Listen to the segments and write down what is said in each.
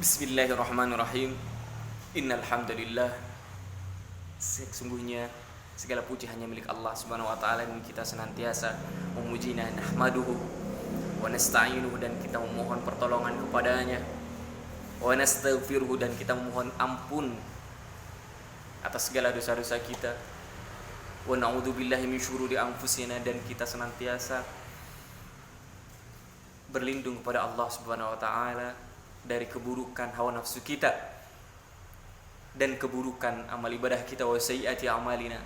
Bismillahirrahmanirrahim. Innal hamdalillah. Sesungguhnya segala puji hanya milik Allah Subhanahu wa taala, dan kita senantiasa memujinya, nahmaduhu wa nasta'inuhu, dan kita memohon pertolongan kepadanya, wa nastaghfiruhu, dan kita memohon ampun atas segala dosa-dosa kita, wa na'udzubillahi min syururi anfusina, dan kita senantiasa berlindung kepada Allah Subhanahu wa taala dari keburukan hawa nafsu kita dan keburukan amal ibadah kita. Wa sayyiati amalina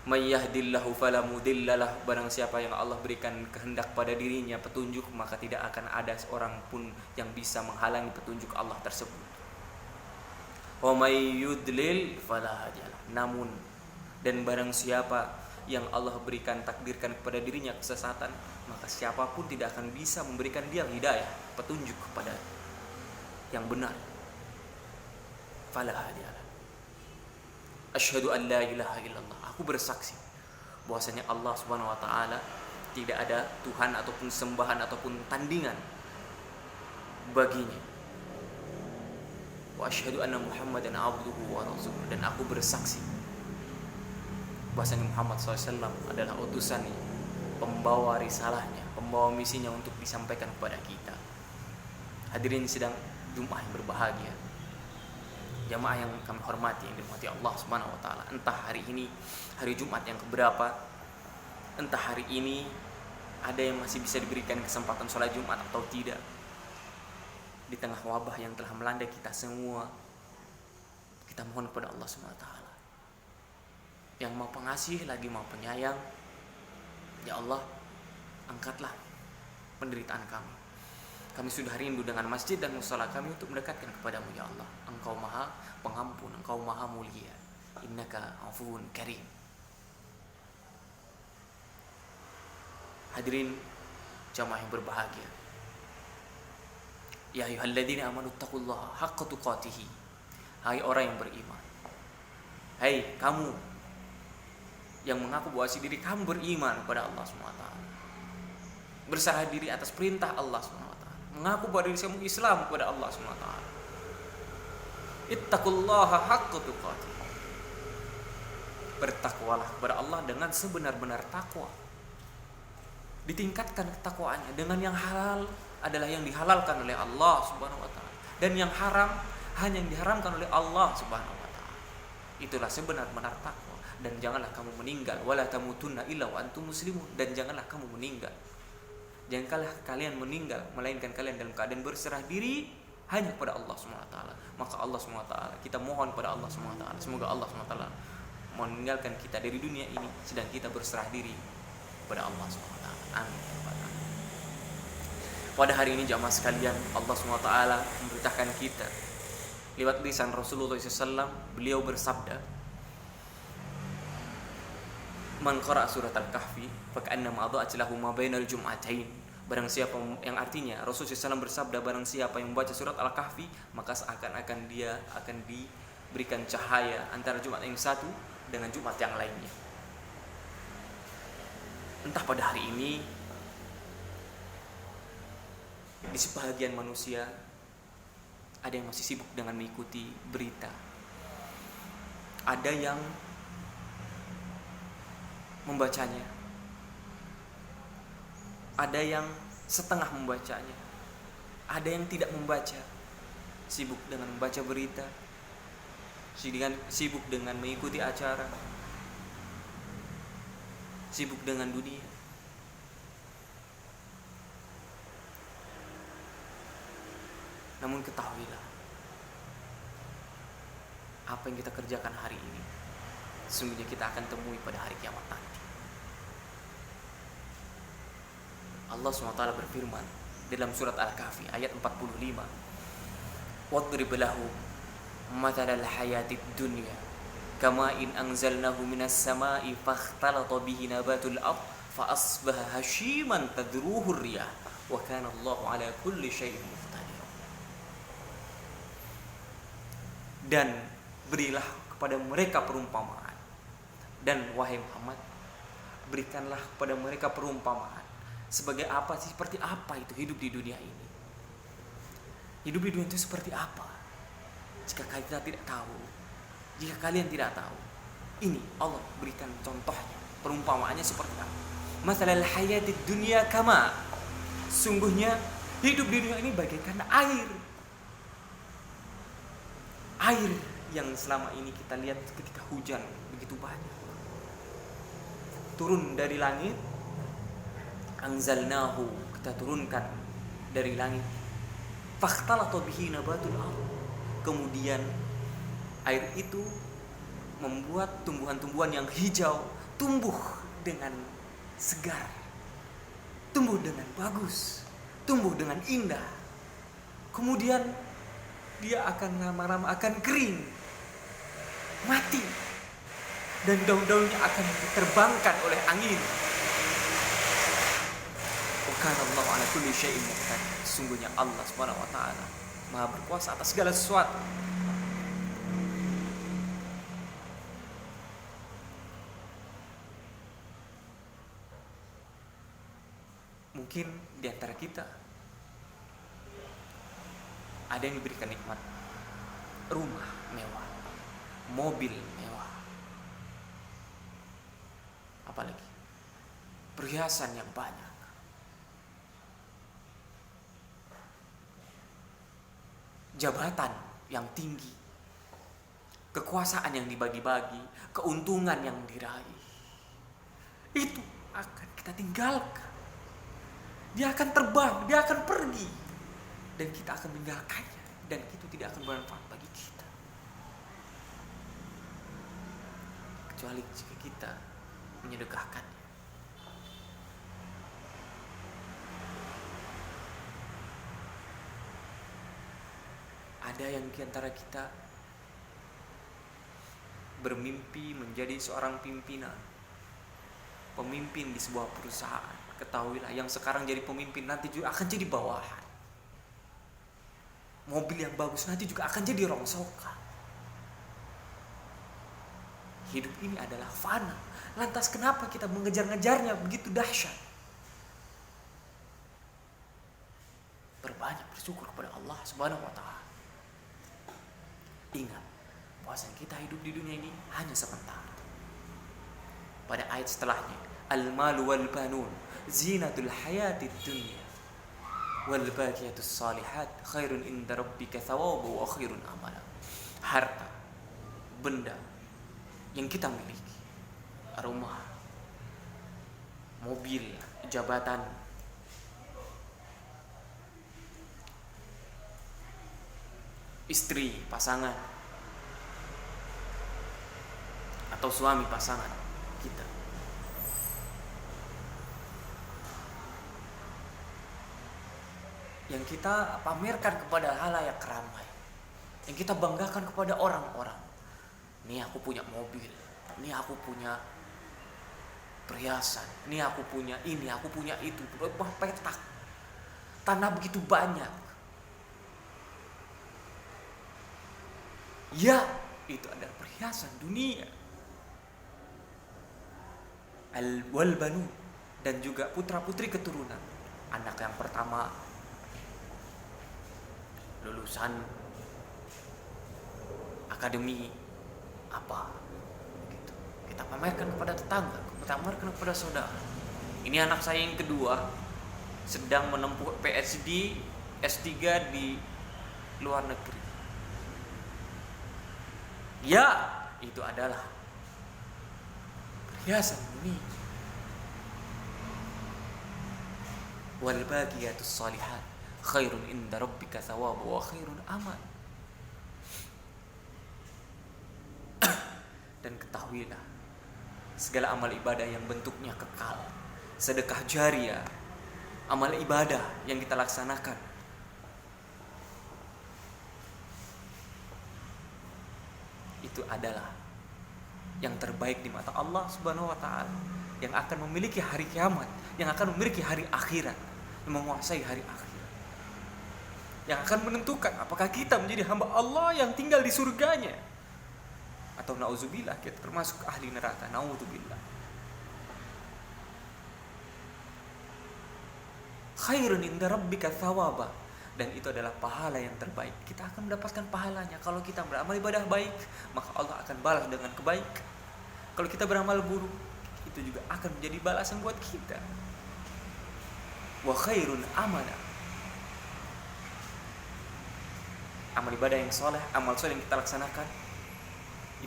may yahdillahu fala mudhillalah. Barang siapa yang Allah berikan kehendak pada dirinya petunjuk, maka tidak akan ada seorang pun yang bisa menghalangi petunjuk Allah tersebut. Wa may yudlil fala hadiyalah. Namun, dan barang siapa yang Allah berikan, takdirkan kepada dirinya kesesatan, maka siapapun tidak akan bisa memberikan dia hidayah, petunjuk kepada yang benar. Fala hadiyalah. Asyhadu an la ilaha illallah. Aku bersaksi bahwasanya Allah Subhanahu wa taala tidak ada Tuhan ataupun sembahan ataupun tandingan baginya. Wa asyhadu anna Muhammadan abduhu wa rasuluh. Dan aku bersaksi bahwasanya Muhammad SAW adalah utusannya, pembawa risalahnya, pembawa misinya untuk disampaikan kepada kita. Hadirin sidang Jumat yang berbahagia, jamaah yang kami hormati, yang dirahmati Allah Subhanahu wa taala. Entah hari ini hari Jumat yang keberapa, entah hari ini ada yang masih bisa diberikan kesempatan sholat Jumat atau tidak, di tengah wabah yang telah melanda kita semua, kita mohon kepada Allah Subhanahu wa taala yang Maha Pengasih lagi Maha Penyayang. Ya Allah, angkatlah penderitaan kami. Kami sudah rindu dengan masjid dan musala kami untuk mendekatkan kepadamu, ya Allah. Engkau Maha Pengampun, Engkau Maha Mulia. Innaka afuwun karim. Hadirin jamaah yang berbahagia, ya ayyuhalladzina amanu taqullaha haqqa tuqatih. Hai orang yang beriman, hai kamu yang mengaku bahwa diri kamu beriman kepada Allah SWT, berserah diri atas perintah Allah SWT, mengaku bahwa diri kamu Islam kepada Allah SWT. Ittaqullaha haqqa tuqatih. Bertakwalah kepada Allah dengan sebenar-benar takwa. Ditingkatkan ketakwaannya dengan yang halal adalah yang dihalalkan oleh Allah Subhanahu wa taala, dan yang haram hanya yang diharamkan oleh Allah Subhanahu wa taala. Itulah sebenar-benar takwa. Dan janganlah kamu meninggal, wala tamutunna illa wa antum muslimun. Dan janganlah kamu meninggal, janganlah kalian meninggal melainkan kalian dalam keadaan berserah diri hanya kepada Allah Subhanahu wa taala. Maka Allah Subhanahu wa taala, kita mohon kepada Allah Subhanahu wa taala, semoga Allah Subhanahu wa taala meninggalkan kita dari dunia ini sedang kita berserah diri kepada Allah Subhanahu wa taala. Amin. Pada hari ini jamaah sekalian, Allah Subhanahu wa taala memberitakan kita lewat lisan Rasulullah SAW. Beliau bersabda, man qara'a surat al-kahfi faka'annama adha'at lahu ma bainal jum'atain. Barang siapa, yang artinya Rasulullah SAW bersabda, barang siapa yang membaca surat al-kahfi, maka seakan-akan dia akan diberikan cahaya antara Jumat yang satu dengan Jumat yang lainnya. Entah pada hari ini di sebahagian manusia ada yang masih sibuk dengan mengikuti berita, ada yang membacanya, ada yang setengah membacanya, ada yang tidak membaca, sibuk dengan membaca berita, sibuk dengan mengikuti acara, sibuk dengan dunia. Namun ketahuilah, apa yang kita kerjakan hari ini sesungguhnya kita akan temui pada hari kiamat nanti. Allah SWT berfirman dalam surat Al-Kahfi ayat 45, wadrib lahu mathalal hayatid dunya kama'in anzalnahu minas sama'i fakhtalata bihi nabatul ard fa asbaha hashiman tadruhu riyah wa kana Allahu ala kulli syai'in muqtadir. Dan berilah kepada mereka perumpamaan, dan wahai Muhammad, berikanlah kepada mereka perumpamaan. Sebagai apa sih? Seperti apa itu hidup di dunia ini? Hidup di dunia itu seperti apa? Jika kita tidak tahu, jika kalian tidak tahu, ini Allah berikan contohnya, perumpamaannya seperti apa? Masalal hayatid dunya kama, sungguhnya hidup di dunia ini bagaikan air. Air yang selama ini kita lihat ketika hujan begitu banyak turun dari langit, anzalnahu, kita turunkan dari langit, fakhtalata bihi nabatul ardh, kemudian air itu membuat tumbuhan-tumbuhan yang hijau tumbuh dengan segar, tumbuh dengan bagus, tumbuh dengan indah. Kemudian dia akan lama-lama akan kering, mati, dan daun-daunnya akan diterbangkan oleh angin. Kana Allah ala kulli syai'in muqtadir. Sungguhnya Allah Subhanahu wa taala Maha berkuasa atas segala sesuatu. Mungkin di antara kita ada yang diberikan nikmat rumah mewah, mobil mewah, apalagi perhiasan yang banyak, jabatan yang tinggi, kekuasaan yang dibagi-bagi, keuntungan yang diraih. Itu akan kita tinggalkan. Dia akan terbang, dia akan pergi, dan kita akan meninggalkannya, dan itu tidak akan bermanfaat bagi kita kecuali jika kita menyedekahkannya. Ada yang di antara kita bermimpi menjadi seorang pimpinan, pemimpin di sebuah perusahaan. Ketahuilah, yang sekarang jadi pemimpin nanti juga akan jadi bawahan. Mobil yang bagus nanti juga akan jadi rongsokan. Hidup ini adalah fana. Lantas kenapa kita mengejar-ngejarnya begitu dahsyat? Berbanyak bersyukur kepada Allah Subhanahu wa taala. Ingat, bahwasanya kita hidup di dunia ini hanya sebentar. Pada ayat setelahnya, al-malu wal banun zinatul hayatid dunya wal baqiyatus salihat khairun inda rabbika thawabu wa khairun amala. Harta, benda yang kita miliki, rumah, mobil, jabatan, istri, pasangan, atau suami pasangan kita, yang kita pamerkan kepada halayak ramai, yang kita banggakan kepada orang-orang. Nih aku punya mobil, nih aku punya perhiasan, nih aku punya ini, aku punya itu, petak, tanah begitu banyak. Ya, itu adalah perhiasan dunia. Al-wal banu, dan juga putra-putri keturunan. Anak yang pertama lulusan akademi apa gitu. Kita pamerkan kepada tetangga, kita pamerkan kepada saudara. Ini anak saya yang kedua sedang menempuh PhD S3 di luar negeri. Ya, itu adalah perhiasan dunia. Wal baqiyatus shalihat khairun inda rabbika thawabu wa khairun amal. Dan ketahuilah, segala amal ibadah yang bentuknya kekal, sedekah jariah, amal ibadah yang kita laksanakan, itu adalah yang terbaik di mata Allah Subhanahu wa taala, yang akan memiliki hari kiamat, yang akan memiliki hari akhirat, yang menguasai hari akhirat, yang akan menentukan apakah kita menjadi hamba Allah yang tinggal di surganya, atau nauzubillah kita termasuk ahli neraka. Nauzubillah. Khairun inda rabbika thawaba, dan itu adalah pahala yang terbaik. Kita akan mendapatkan pahalanya. Kalau kita beramal ibadah baik, maka Allah akan balas dengan kebaikan. Kalau kita beramal buruk, itu juga akan menjadi balasan buat kita. Wa khairun amala, amal ibadah yang soleh, amal soleh yang kita laksanakan,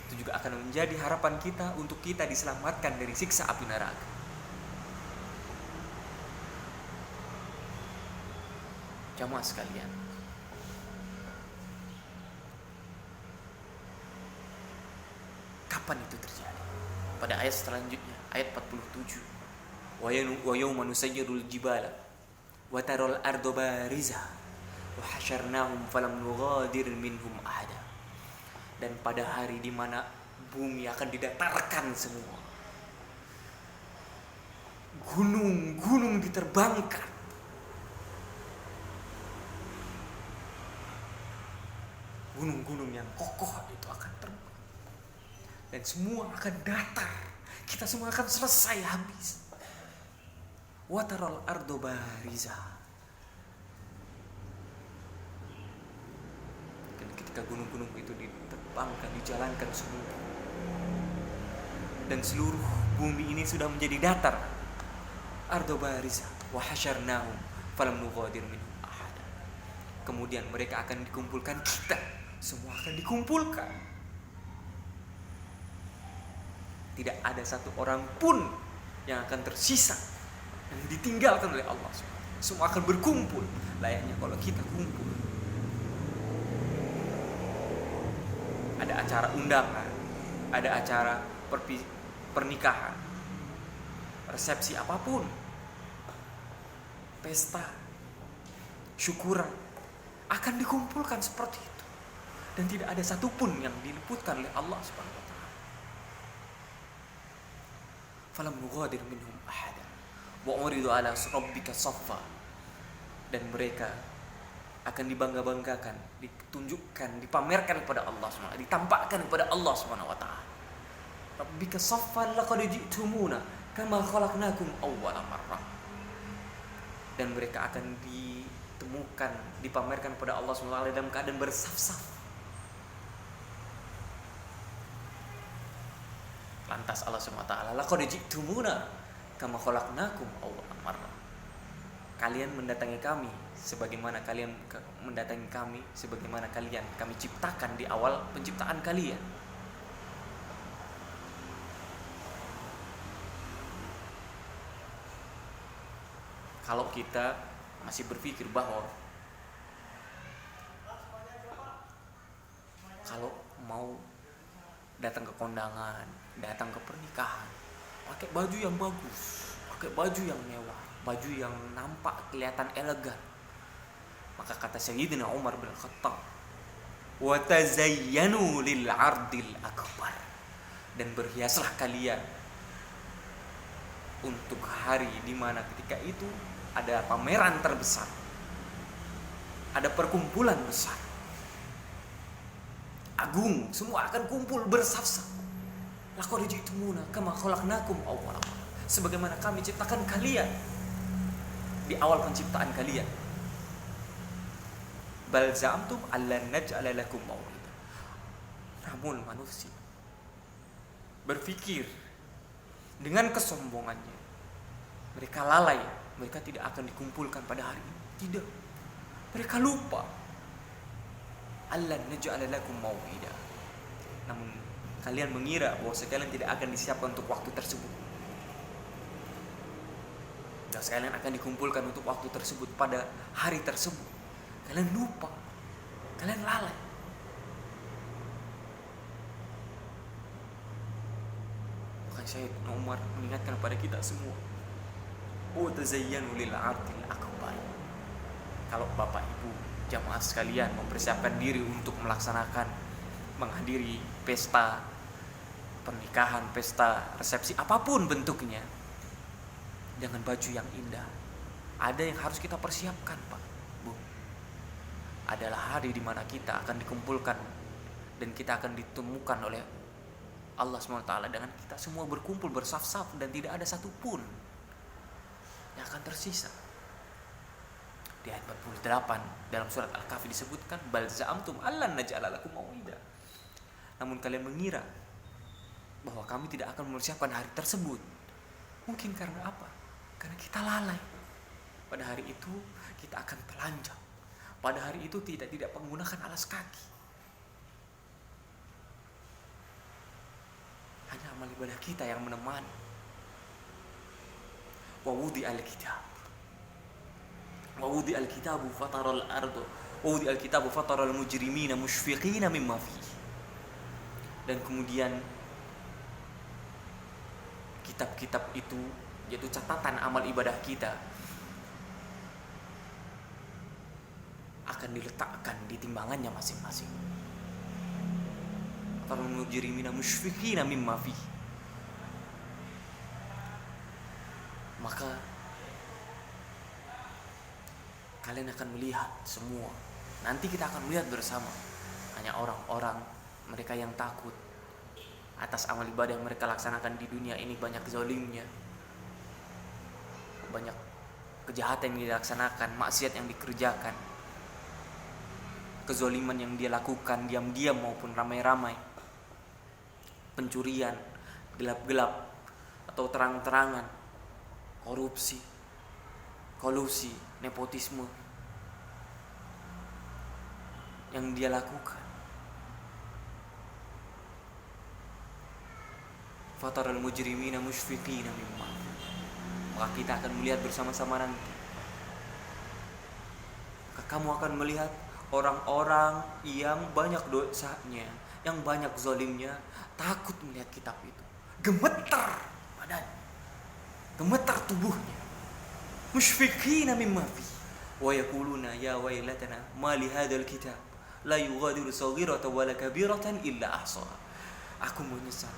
itu juga akan menjadi harapan kita untuk kita diselamatkan dari siksa api neraka. Jamaah sekalian, kapan itu terjadi? Pada ayat selanjutnya, ayat 47. Wa yawma nusayyirul jibala wa taral arda barizah wa hasyarnahum falam nughadir minhum ahada. Dan pada hari di mana bumi akan didatarkan semua, gunung-gunung diterbangkan, gunung-gunung yang kokoh itu akan terbang, dan semua akan datar. Kita semua akan selesai habis. Wataral ardo bariza. Dan ketika gunung-gunung itu diterbangkan, dijalankan semua, dan seluruh bumi ini sudah menjadi datar. Ardo bariza wa hasyarnahum falam nughadir minhum ahada. Kemudian mereka akan dikumpulkan, kita semua akan dikumpulkan. Tidak ada satu orang pun yang akan tersisa, yang ditinggalkan oleh Allah. Semua akan berkumpul, layaknya kalau kita kumpul. Ada acara undangan, ada acara pernikahan, resepsi apapun, pesta, syukuran, akan dikumpulkan seperti itu. Dan tidak ada satupun yang diliputkan oleh Allah Subhanahu wa ta'ala. Falam nughadir minhum ahada wa uridu ala rabbika saffa. Dan mereka akan dibangga-banggakan, ditunjukkan, dipamerkan kepada Allah SWT, ditampakkan kepada Allah Subhanahu wa ta'ala. Rabbika saffa laqad ji'tumuna kama khalaqnakum awwala marrah. Dan mereka akan ditemukan, dipamerkan kepada Allah SWT dalam keadaan bersaf-saf. Lantas Allah SWT, laqad ji'tumuna kama khalaqnakum awwala marrah. Kalian mendatangi kami sebagaimana kalian mendatangi kami, sebagaimana kami ciptakan di awal penciptaan kalian. Kalau kita masih berpikir bahwa kalau mau datang ke kondangan, datang ke pernikahan, pakai baju yang bagus, pakai baju yang mewah, baju yang nampak kelihatan elegan, maka kata Sayyidina Umar bin Khattab, wa tazayyanu lil 'ardil akbar. Dan berhiaslah kalian untuk hari di mana ketika itu ada pameran terbesar, ada perkumpulan besar, agung, semua akan kumpul bersaf-saf. Laqad ji'tumuna kama khalaqnakum awwala marrah. Sebagaimana kami ciptakan kalian di awal penciptaan kalian. Bal za'amtum allan naj'ala lakum maw'ida. Namun manusia berpikir dengan kesombongannya, mereka lalai, mereka tidak akan dikumpulkan pada hari ini. Tidak. Mereka lupa. Allan naj'ala lakum maw'ida. Namun kalian mengira bahwa kalian tidak akan disiapkan untuk waktu tersebut. Dan sekalian akan dikumpulkan untuk waktu tersebut pada hari tersebut. Kalian lupa, kalian lalai. Maka Sayyidina Umar mengingatkan kepada kita semua, wa tazayyanu lil 'ardil akbar. Kalau Bapak Ibu jamaah sekalian mempersiapkan diri untuk melaksanakan, menghadiri pesta pernikahan, pesta resepsi apapun bentuknya, dengan baju yang indah, ada yang harus kita persiapkan, Pak, Bu. Adalah hari di mana kita akan dikumpulkan dan kita akan ditemukan oleh Allah SWT dengan kita semua berkumpul bersaf-saf dan tidak ada satupun yang akan tersisa. Di Di ayat 48 dalam surat Al-Kahfi disebutkan bal za'amtum allan naj'ala lakum mau'ida. Namun kalian mengira bahwa kami tidak akan mempersiapkan hari tersebut. Mungkin karena apa? Karena kita lalai. Pada hari itu kita akan telanjang. Pada hari itu tidak menggunakan alas kaki. Hanya amal ibadah kita yang menemani. Wa wudi al-kitabu fataral ardu wa wudi al-kitabu fataral mujrimina mushfiqina mimma fihi. Dan kemudian kitab-kitab itu, yaitu catatan amal ibadah kita, akan diletakkan di timbangannya masing-masing. Fataral mujrimina mushfiqina mimma fihi. Maka kalian akan melihat semua. Nanti kita akan melihat bersama. Hanya orang-orang mereka yang takut atas amal ibadah yang mereka laksanakan di dunia ini, banyak zalimnya, banyak kejahatan yang dilaksanakan, maksiat yang dikerjakan, kezaliman yang dia lakukan diam-diam maupun ramai-ramai, pencurian, gelap-gelap atau terang-terangan, korupsi, kolusi, nepotisme yang dia lakukan. Fataral mujrimina mushfiqina mimma. Maka kita akan melihat bersama-sama nanti. Maka kamu akan melihat orang-orang yang banyak dosanya, yang banyak zalimnya, takut melihat kitab itu. Gemetar badannya, gemetar tubuhnya. Mushfiqina mimma fi wa yaquluna ya wailatana ma li hadzal kitab la yughadiru saghiratan wala kabiratan illa ahsaha. Aku menyesal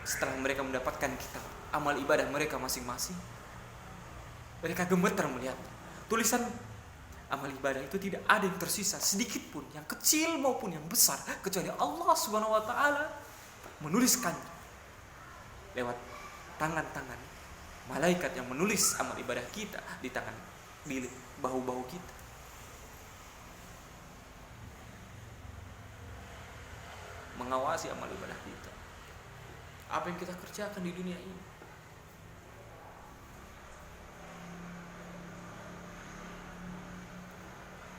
setelah mereka mendapatkan kitab amal ibadah mereka masing-masing. Mereka gemetar melihat tulisan amal ibadah itu, tidak ada yang tersisa sedikit pun, yang kecil maupun yang besar, kecuali Allah Subhanahu wa taala menuliskan lewat tangan-tangan malaikat yang menulis amal ibadah kita di tangan, di bahu-bahu kita. Mengawasi amal ibadah kita, apa yang kita kerjakan di dunia ini.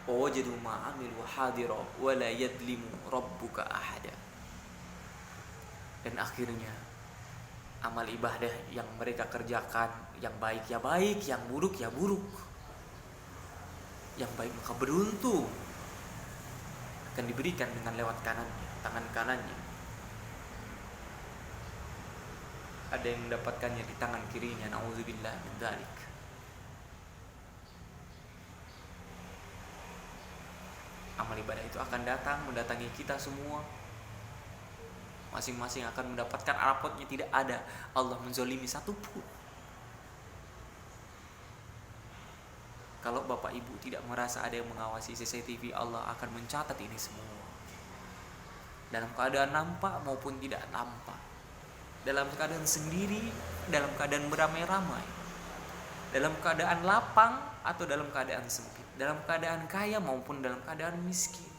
Wajadu ma'amilu hadira wa la yadlimu rabbuka ahada. Dan akhirnya amal ibadah yang mereka kerjakan, yang baik ya baik, yang buruk ya buruk. Yang baik maka beruntung, akan diberikan dengan lewat kanannya, tangan kanannya. Ada yang mendapatkannya di tangan kirinya, na'udzubillah min dzalik. Amal ibadah itu akan datang mendatangi kita semua. Masing-masing akan mendapatkan rapotnya, tidak ada Allah menzolimi satupun. Kalau Bapak Ibu tidak merasa ada yang mengawasi CCTV, Allah akan mencatat ini semua, dalam keadaan nampak maupun tidak nampak, dalam keadaan sendiri, dalam keadaan beramai-ramai, dalam keadaan lapang atau dalam keadaan sempit, dalam keadaan kaya maupun dalam keadaan miskin.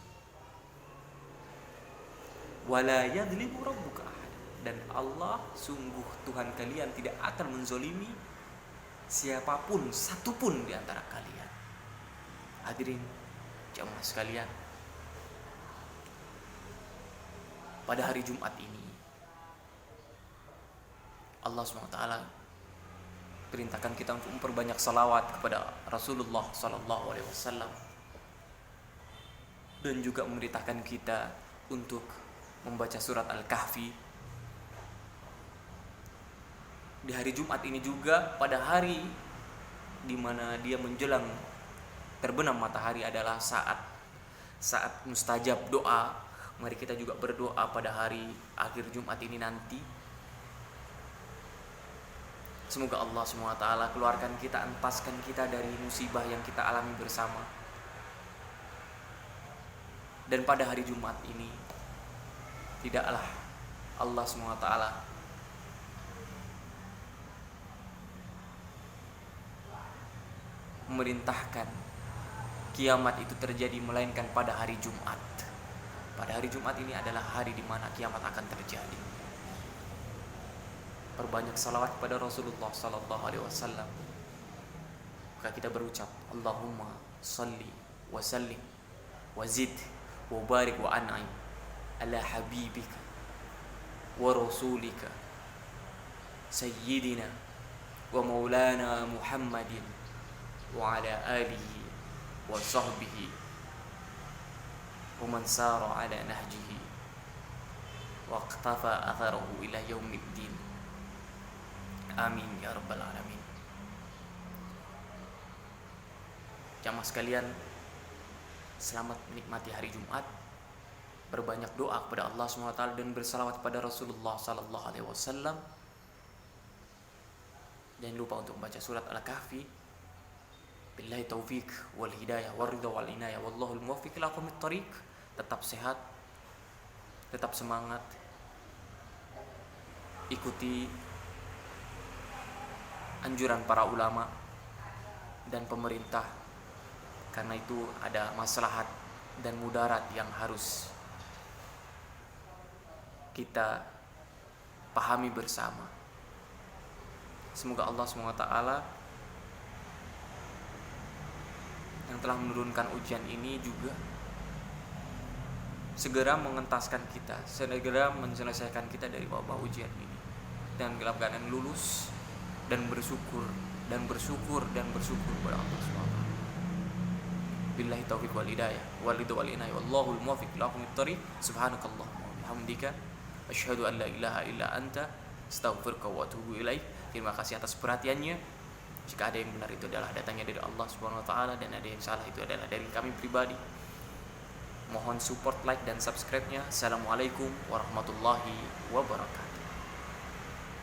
Wala yadlimu rabbuka ahad. Dan Allah, sungguh Tuhan kalian tidak akan menzolimi siapapun, satupun di antara kalian. Hadirin jamaah sekalian, pada hari Jumat ini Allah SWT perintahkan kita untuk memperbanyak salawat kepada Rasulullah SAW, dan juga memerintahkan kita untuk membaca surat Al-Kahfi. Di hari Jumat ini juga, pada hari di mana dia menjelang terbenam matahari adalah saat mustajab doa. Mari kita juga berdoa pada hari akhir Jumat ini nanti. Semoga Allah SWT keluarkan kita, entaskan kita dari musibah yang kita alami bersama. Dan pada hari Jumat ini, tidaklah Allah SWT memerintahkan kiamat itu terjadi melainkan pada hari Jumat. Pada hari Jumat ini adalah hari di mana kiamat akan terjadi. Perbanyak salawat kepada Rasulullah sallallahu alaihi wasallam. Maka kita berucap, Allahumma salli wa sallim wa zid wa barik wa an'im ala habibika wa rasulika sayyidina wa maulana Muhammadin wa ala alihi wa sahbihi wa man sara ala nahjihi wa iqtafa atharahu ila yaumiddin. Amin ya rabbal alamin. Jamaah sekalian, selamat menikmati hari Jumat. Berbanyak doa kepada Allah SWT dan bersalawat kepada Rasulullah sallallahu alaihi wasallam. Jangan lupa untuk membaca surat Al-Kahfi. Billahi taufiq wal hidayah wal ridha wal inayah wallahul muwaffiq ila aqwamit thariq. Tetap sehat, tetap semangat. Ikuti anjuran para ulama dan pemerintah, karena itu ada maslahat dan mudarat yang harus kita pahami bersama. Semoga Allah SWT yang telah menurunkan ujian ini juga segera mengentaskan kita, segera menyelesaikan kita dari wabah ujian ini, dan dalam keadaan lulus dan bersyukur kepada Allah SWT. Billahi taufiq wal hidayah wal ridha wal inayah wallahul muwaffiq ila aqwamit thariq. Subhanakallahumma wa bihamdika asyhadu an la ilaha illa anta astaghfiruka wa atubu ilaik. Terima kasih atas perhatiannya. Jika ada yang benar itu adalah datangnya dari Allah Subhanahu wa taala, dan ada yang salah itu adalah dari kami pribadi. Mohon support, like dan subscribe-nya. Assalamualaikum warahmatullahi wabarakatuh.